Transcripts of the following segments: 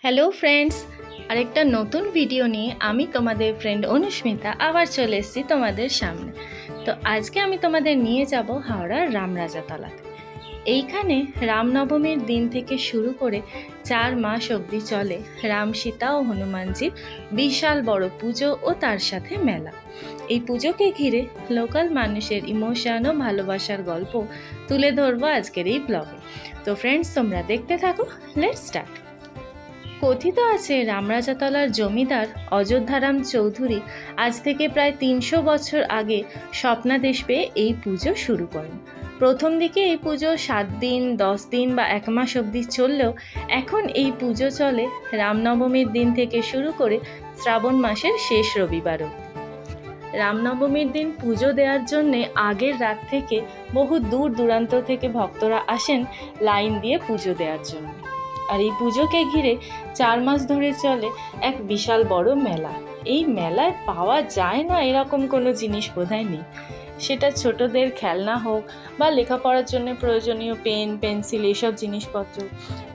Hello friends, আরেকটা নতুন video নিয়ে আমি তোমাদের ফ্রেন্ড অনুস্মিতা আবার চলে এসেছি তোমাদের সামনে। তো আজকে আমি তোমাদের নিয়ে যাব হাওড়ার রামরাজাতলাতে। এইখানে রামনবমীর দিন থেকে শুরু করে 4 মাস অবধি চলে রাম সীতা ও হনুমানজির বিশাল বড় পুজো ও তার সাথে মেলা। এই পুজোকে ঘিরে লোকাল মানুষের ইমোশন ও ভালোবাসার গল্প তুলে ধরবো আজকের এই ব্লগে। তো ফ্রেন্ডস, তোমরা দেখতে থাকো। Let's start. কথিত আছে রামরাজাতলার জমিদার অযোধ্যারাম চৌধুরী আজ থেকে প্রায় 300 বছর আগে স্বপ্নাদেশ পেয়ে এই পুজো শুরু করেন। প্রথম দিকে এই পুজো 7 দিন, 10 দিন বা 1 মাস অবধি চললেও এখন এই পুজো চলে রামনবমীর দিন থেকে শুরু করে শ্রাবণ মাসের শেষ রবিবার অবধি। রামনবমীর দিন পুজো দেওয়ার জন্যে আগের রাত থেকে বহু দূর দূরান্ত থেকে ভক্তরা আসেন লাইন দিয়ে পুজো দেওয়ার জন্য। আর এই পুজোকে ঘিরে 4 মাস ধরে চলে এক বিশাল বড় মেলা। এই মেলায় পাওয়া যায় না এরকম কোনো জিনিস বোধহয় নেই। সেটা ছোটদের খেলনা হোক বা লেখাপড়ার জন্য প্রয়োজনীয় পেন, পেন্সিল, এইসব জিনিসপত্র,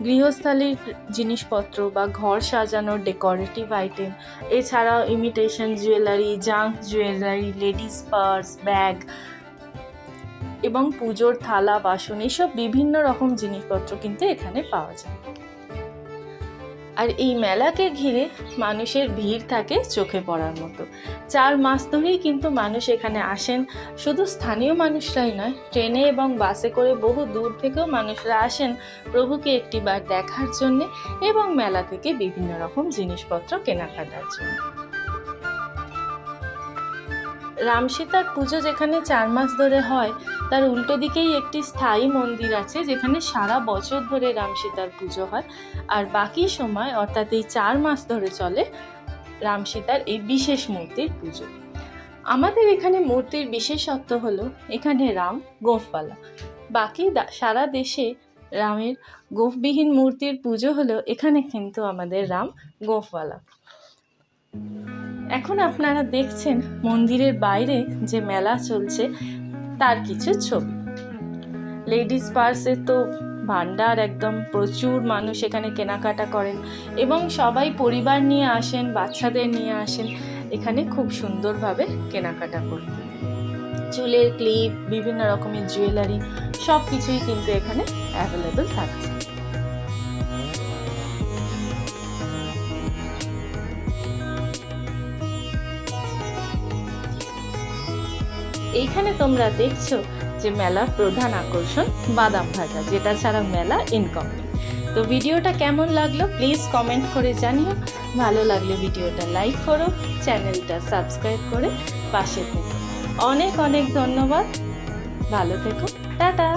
গৃহস্থালির জিনিসপত্র বা ঘর সাজানোর ডেকোরেটিভ আইটেম, এছাড়াও imitation jewellery, junk jewellery, ladies purse, bag এবং পুজোর থালা বাসন, এইসব বিভিন্ন রকম জিনিসপত্র কিন্তু এখানে পাওয়া যায়। আর এই মেলাকে ঘিরে মানুষের ভিড় থাকে চোখে পড়ার মতো। 4 মাস ধরেই কিন্তু মানুষ এখানে আসেন। শুধু স্থানীয় মানুষরাই নয়, ট্রেনে এবং বাসে করে বহু দূর থেকেও মানুষরা আসেন প্রভুকে একটিবার দেখার জন্যে এবং মেলা থেকে বিভিন্ন রকম জিনিসপত্র কেনাকাটার জন্য। রাম সীতার পুজো যেখানে 4 মাস ধরে হয়, তার উল্টো দিকেই একটি স্থায়ী মন্দির আছে যেখানে সারা বছর ধরে রাম সীতার পুজো হয়। আর বাকি সময় অর্থাৎ এই 4 মাস ধরে চলে রাম সীতার এই বিশেষ মূর্তির পুজো। আমাদের এখানে মূর্তির বিশেষত্ব হলো এখানে রাম গোঁফওয়ালা। বাকি সারা দেশে রামের গোঁফবিহীন মূর্তির পুজো হলেও এখানে কিন্তু আমাদের রাম গোঁফওয়ালা। এখন আপনারা দেখছেন মন্দিরের বাইরে যে মেলা চলছে তার কিছু ছবি। লেডিস পার্সে তো ভান্ডার, একদম প্রচুর মানুষ এখানে কেনাকাটা করেন এবং সবাই পরিবার নিয়ে আসেন, বাচ্চাদের নিয়ে আসেন এখানে খুব সুন্দরভাবে কেনাকাটা করতে। চুলের ক্লিপ, বিভিন্ন রকমের জুয়েলারি, সব কিছুই কিন্তু এখানে অ্যাভেলেবেল থাকছে। এইখানে তোমরা দেখছো যে মেলার প্রধান আকর্ষণ বাদাম ভাজা, যেটা ছাড়া মেলা ইনকমপ্লিট। তো ভিডিওটা কেমন লাগলো প্লিজ কমেন্ট করে জানিও। ভালো লাগলে ভিডিওটা লাইক করো, চ্যানেলটা সাবস্ক্রাইব করে পাশে থেকো। অনেক অনেক ধন্যবাদ। ভালো থেকো। টাটা।